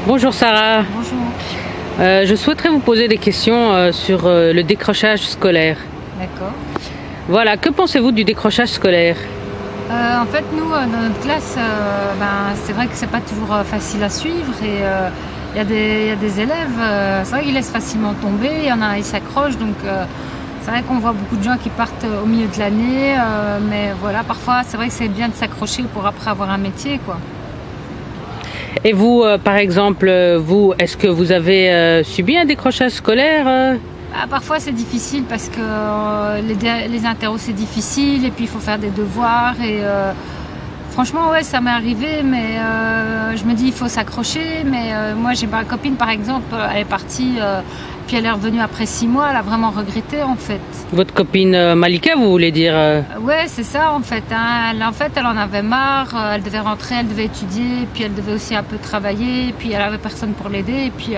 Bonjour Sarah. Bonjour. Je souhaiterais vous poser des questions sur le décrochage scolaire. D'accord. Voilà, que pensez-vous du décrochage scolaire? En fait, nous, dans notre classe, c'est vrai que c'est pas toujours facile à suivre et il y a des élèves, c'est vrai qu'ils laissent facilement tomber, il y en a, ils s'accrochent, donc c'est vrai qu'on voit beaucoup de gens qui partent au milieu de l'année, mais voilà, parfois c'est vrai que c'est bien de s'accrocher pour après avoir un métier, quoi. Et vous, par exemple, vous, est-ce que vous avez subi un décrochage scolaire? Parfois c'est difficile parce que les interros c'est difficile et puis il faut faire des devoirs et franchement ouais ça m'est arrivé mais je me dis il faut s'accrocher mais moi j'ai ma copine par exemple elle est partie puis elle est revenue après 6 mois, elle a vraiment regretté en fait. Votre copine Malika, vous voulez dire? Ouais c'est ça en fait, hein. Elle en avait marre, elle devait rentrer, elle devait étudier, puis elle devait aussi un peu travailler, puis elle avait personne pour l'aider et puis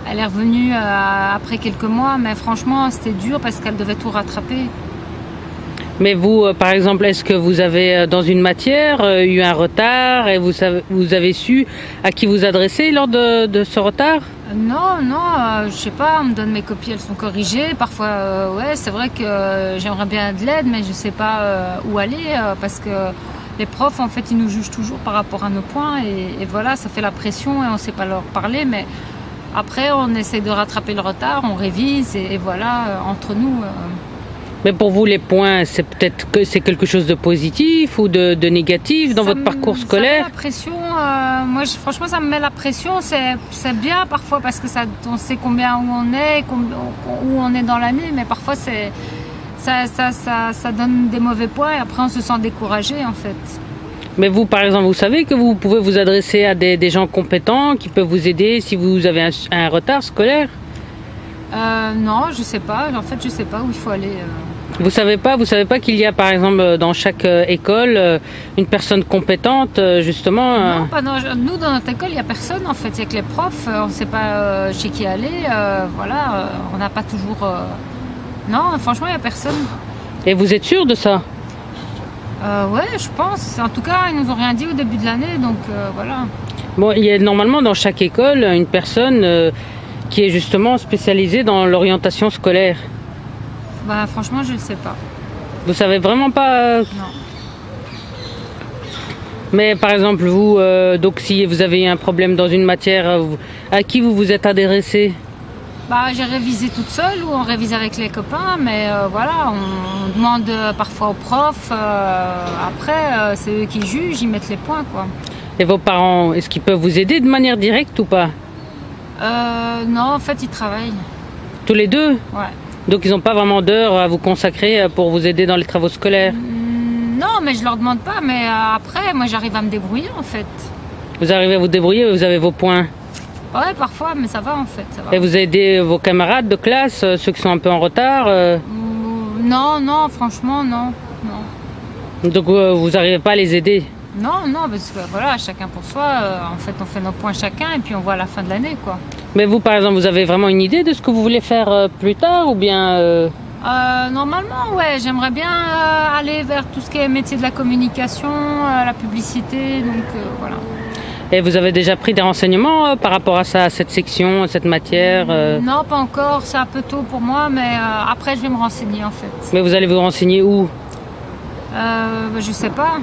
elle est revenue après quelques mois, mais franchement, c'était dur parce qu'elle devait tout rattraper. Mais vous, par exemple, est-ce que vous avez, dans une matière, eu un retard et vous avez su à qui vous adresser lors de ce retard? Non, je sais pas, on me donne mes copies, elles sont corrigées. Parfois, ouais, c'est vrai que j'aimerais bien de l'aide, mais je sais pas où aller parce que les profs, en fait, ils nous jugent toujours par rapport à nos points et voilà, ça fait la pression et on sait pas leur parler, mais après, on essaie de rattraper le retard, on révise et voilà, entre nous. Mais pour vous, les points, c'est peut-être que c'est quelque chose de positif ou de négatif dans votre parcours scolaire? Ça me met la pression. Franchement, ça me met la pression. C'est bien parfois parce que on sait combien où on est, où on est dans l'année, mais parfois ça donne des mauvais points et après on se sent découragé en fait. Mais vous, par exemple, vous savez que vous pouvez vous adresser à des gens compétents qui peuvent vous aider si vous avez un retard scolaire? Non, je sais pas. En fait, je sais pas où il faut aller. Vous savez pas qu'il y a, par exemple, dans chaque école, une personne compétente, justement? Non, pas dans, nous, dans notre école, il y a personne, en fait. Il y a que les profs. On sait pas chez qui aller. Voilà, on n'a pas toujours... Non, franchement, il y a personne. Et vous êtes sûr de ça? Ouais, je pense. En tout cas, ils nous ont rien dit au début de l'année, donc voilà. Bon, il y a normalement dans chaque école une personne qui est justement spécialisée dans l'orientation scolaire. Franchement, je ne sais pas. Vous savez vraiment pas? Non. Mais par exemple, vous, donc si vous avez un problème dans une matière, à qui vous vous êtes adressé? J'ai révisé toute seule ou on révise avec les copains, mais voilà, on demande parfois aux profs. Après, c'est eux qui jugent, ils mettent les points, quoi. Et vos parents, est-ce qu'ils peuvent vous aider de manière directe ou pas? Non, en fait, ils travaillent. Tous les deux? Ouais. Donc ils n'ont pas vraiment d'heures à vous consacrer pour vous aider dans les travaux scolaires? Non, mais je leur demande pas, mais après, moi j'arrive à me débrouiller en fait. Vous arrivez à vous débrouiller, vous avez vos points? Ouais, parfois, mais ça va en fait. Ça va. Et vous aidez vos camarades de classe, ceux qui sont un peu en retard? Non, franchement, non. Donc vous n'arrivez pas à les aider? Non, parce que voilà, chacun pour soi. En fait, on fait nos points chacun et puis on voit à la fin de l'année, quoi. Mais vous, par exemple, vous avez vraiment une idée de ce que vous voulez faire plus tard ou bien Normalement, ouais, j'aimerais bien aller vers tout ce qui est métier de la communication, la publicité, donc voilà. Et vous avez déjà pris des renseignements par rapport à ça, à cette section, à cette matière? Non, pas encore, c'est un peu tôt pour moi, mais après je vais me renseigner en fait. Mais vous allez vous renseigner où? Je sais pas.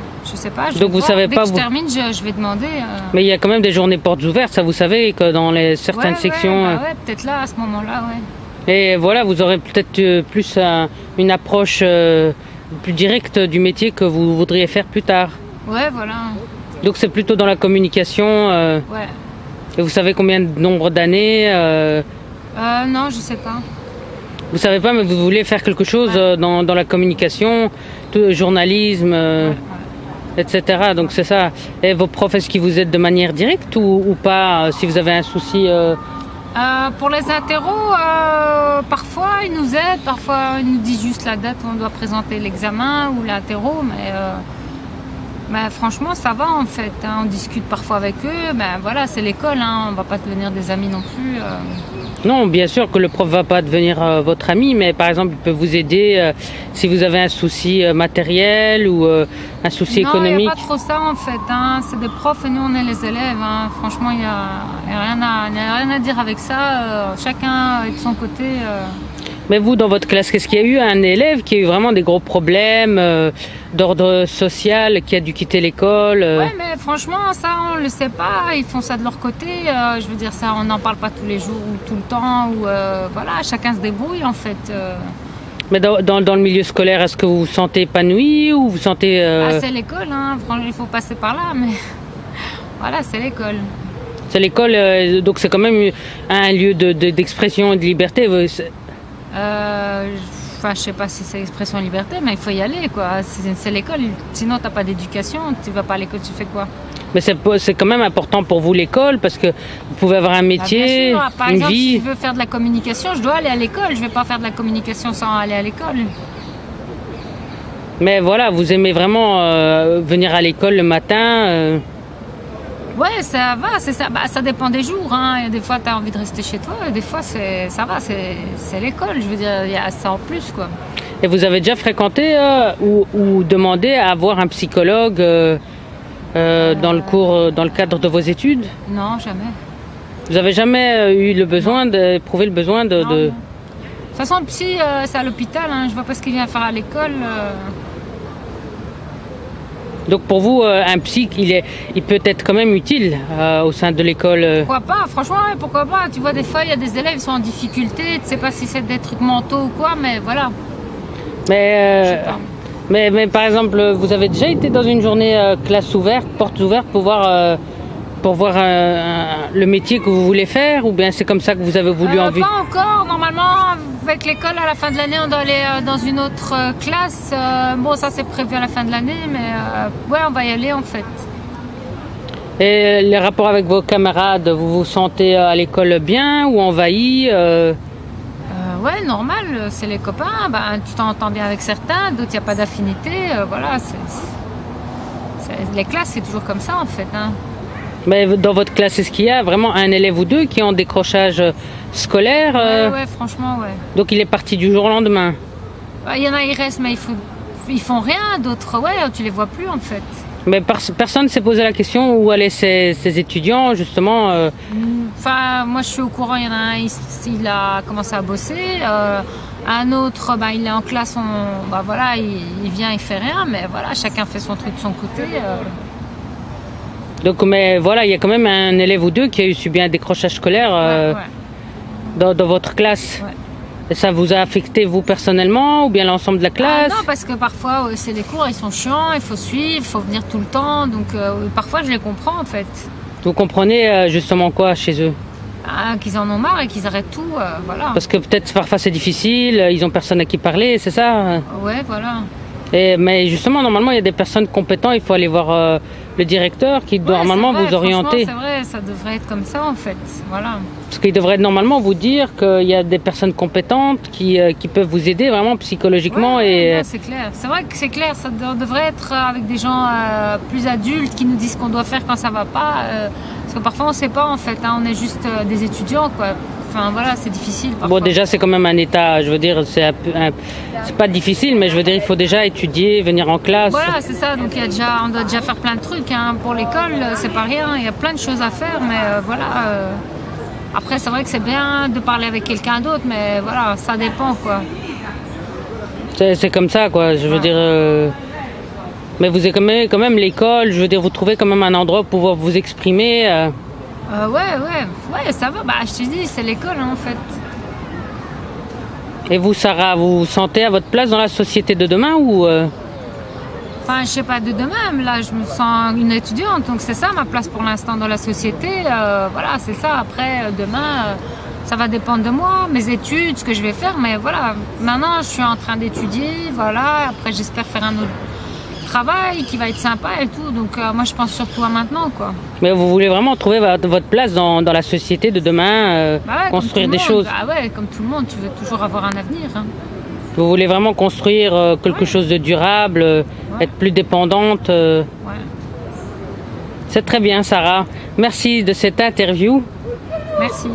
Donc vous savez pas. Dès que je termine, je vais demander. Mais il y a quand même des journées portes ouvertes, ça vous savez que dans certaines sections. Ouais, peut-être là à ce moment-là, ouais. Et voilà, vous aurez peut-être plus une approche plus directe du métier que vous voudriez faire plus tard. Ouais, voilà. Donc c'est plutôt dans la communication. Ouais. Et vous savez combien de nombre d'années? Non, je sais pas. Vous savez pas, mais vous voulez faire quelque chose dans la communication, journalisme, etc. Donc c'est ça. Et vos profs, est-ce qu'ils vous aident de manière directe ou pas, si vous avez un souci? Pour les interros, parfois ils nous aident, parfois ils nous disent juste la date où on doit présenter l'examen ou l'interro, mais Ben, franchement, ça va en fait. Hein. On discute parfois avec eux. Ben, voilà, c'est l'école. Hein. On va pas devenir des amis non plus. Non, bien sûr que le prof va pas devenir votre ami, mais par exemple, il peut vous aider si vous avez un souci matériel ou un souci économique. Non, il n'y a pas trop ça en fait. Hein. C'est des profs et nous, on est les élèves. Hein. Franchement, il n'y a rien à dire avec ça. Chacun est de son côté. Mais vous, dans votre classe, qu'est-ce qu'il y a eu un élève qui a eu vraiment des gros problèmes d'ordre social, qui a dû quitter l'école Ouais, mais franchement, ça, on le sait pas. Ils font ça de leur côté. Je veux dire, ça, on n'en parle pas tous les jours ou tout le temps. Ou voilà, chacun se débrouille en fait. Mais dans le milieu scolaire, est-ce que vous vous sentez épanoui ou vous sentez... c'est l'école, hein. Franchement, il faut passer par là, mais voilà, c'est l'école. C'est l'école, donc c'est quand même un lieu d'expression et de liberté. Enfin, je sais pas si c'est expression liberté, mais il faut y aller, quoi. C'est l'école. Sinon, t'as pas d'éducation. Tu vas pas à l'école, tu fais quoi? Mais c'est quand même important pour vous l'école parce que vous pouvez avoir un métier, bien sûr. Par une exemple, vie. si je veux faire de la communication, je dois aller à l'école. Je vais pas faire de la communication sans aller à l'école. Mais voilà, vous aimez vraiment venir à l'école le matin. Ouais, ça va, c'est ça. Bah, ça dépend des jours. Hein. Il y a des fois, tu as envie de rester chez toi. Et des fois, ça va, c'est l'école. Je veux dire, il y a ça en plus, quoi. Et vous avez déjà fréquenté ou demandé à avoir un psychologue dans le cadre de vos études? Non, jamais. Vous avez jamais eu le besoin d'éprouver le besoin de... Non. De toute façon, le psy, c'est à l'hôpital. Hein. Je vois pas ce qu'il vient faire à l'école. Donc pour vous, un psy, il peut être quand même utile au sein de l'école. Pourquoi pas? Franchement, ouais, pourquoi pas? Tu vois, des fois, il y a des élèves qui sont en difficulté. Tu sais pas si c'est des trucs mentaux ou quoi, mais voilà. Mais par exemple, vous avez déjà été dans une journée classe ouverte, portes ouvertes pour voir le métier que vous voulez faire, ou bien c'est comme ça que vous avez voulu en vivre? Pas encore. Normalement, avec l'école, à la fin de l'année, on doit aller dans une autre classe. Bon, ça c'est prévu à la fin de l'année, mais ouais, on va y aller en fait. Et les rapports avec vos camarades, vous vous sentez à l'école bien ou envahi? Ouais, normal, c'est les copains. Ben, tu t'entends bien avec certains, d'autres il n'y a pas d'affinité. Voilà, les classes, c'est toujours comme ça en fait. Hein. Mais dans votre classe, est-ce qu'il y a vraiment un élève ou deux qui ont décrochage scolaire? Ouais, franchement, ouais. Donc il est parti du jour au lendemain? Il y en a, ils restent, mais ils font rien. D'autres, ouais, tu les vois plus en fait. Mais personne ne s'est posé la question où allaient ces étudiants, justement Enfin, moi je suis au courant, il y en a un, il a commencé à bosser. Un autre, il est en classe, voilà, il vient, il fait rien, mais voilà, chacun fait son truc de son côté. Donc, mais voilà, il y a quand même un élève ou deux qui a subi un décrochage scolaire ouais. Dans votre classe. Ouais. Et ça vous a affecté vous personnellement ou bien l'ensemble de la classe? Non, parce que parfois c'est les cours, ils sont chiants, il faut suivre, il faut venir tout le temps, donc parfois je les comprends en fait. Vous comprenez justement quoi chez eux? Qu'ils en ont marre et qu'ils arrêtent tout, voilà. Parce que peut-être parfois c'est difficile, ils ont personne à qui parler, c'est ça? Ouais, voilà. Mais justement, normalement, il y a des personnes compétentes, il faut aller voir le directeur qui doit normalement vous orienter. C'est vrai, ça devrait être comme ça en fait, voilà. Parce qu'il devrait normalement vous dire qu'il y a des personnes compétentes qui peuvent vous aider vraiment psychologiquement. Ouais, c'est clair. C'est vrai que c'est clair, ça devrait être avec des gens plus adultes qui nous disent ce qu'on doit faire quand ça va pas. Parce que parfois on ne sait pas en fait, hein, on est juste des étudiants quoi. Enfin voilà, c'est difficile parfois. Bon, déjà c'est quand même un état, je veux dire, c'est pas difficile, mais je veux dire, il faut déjà étudier, venir en classe. Voilà, c'est ça, donc on doit déjà faire plein de trucs. Hein. Pour l'école, c'est pas rien, il y a plein de choses à faire, mais voilà. Après, c'est vrai que c'est bien de parler avec quelqu'un d'autre, mais voilà, ça dépend quoi. C'est comme ça quoi, je veux dire. Mais vous avez quand même l'école, je veux dire, vous trouvez quand même un endroit pour pouvoir vous exprimer. Ouais, ça va. Je te dis, c'est l'école hein, en fait. Et vous, Sarah, vous vous sentez à votre place dans la société de demain ou Enfin, je sais pas de demain, mais là, je me sens une étudiante, donc c'est ça ma place pour l'instant dans la société. Voilà, c'est ça. Après, demain, ça va dépendre de moi, mes études, ce que je vais faire, mais voilà. Maintenant, je suis en train d'étudier, voilà. Après, j'espère faire un autre travail qui va être sympa et tout, donc moi je pense surtout à maintenant quoi. Mais vous voulez vraiment trouver votre place dans la société de demain, construire des choses. Ouais, comme tout le monde, tu veux toujours avoir un avenir hein. Vous voulez vraiment construire quelque chose de durable, être plus dépendante. C'est très bien, Sarah. Merci de cette interview. Merci.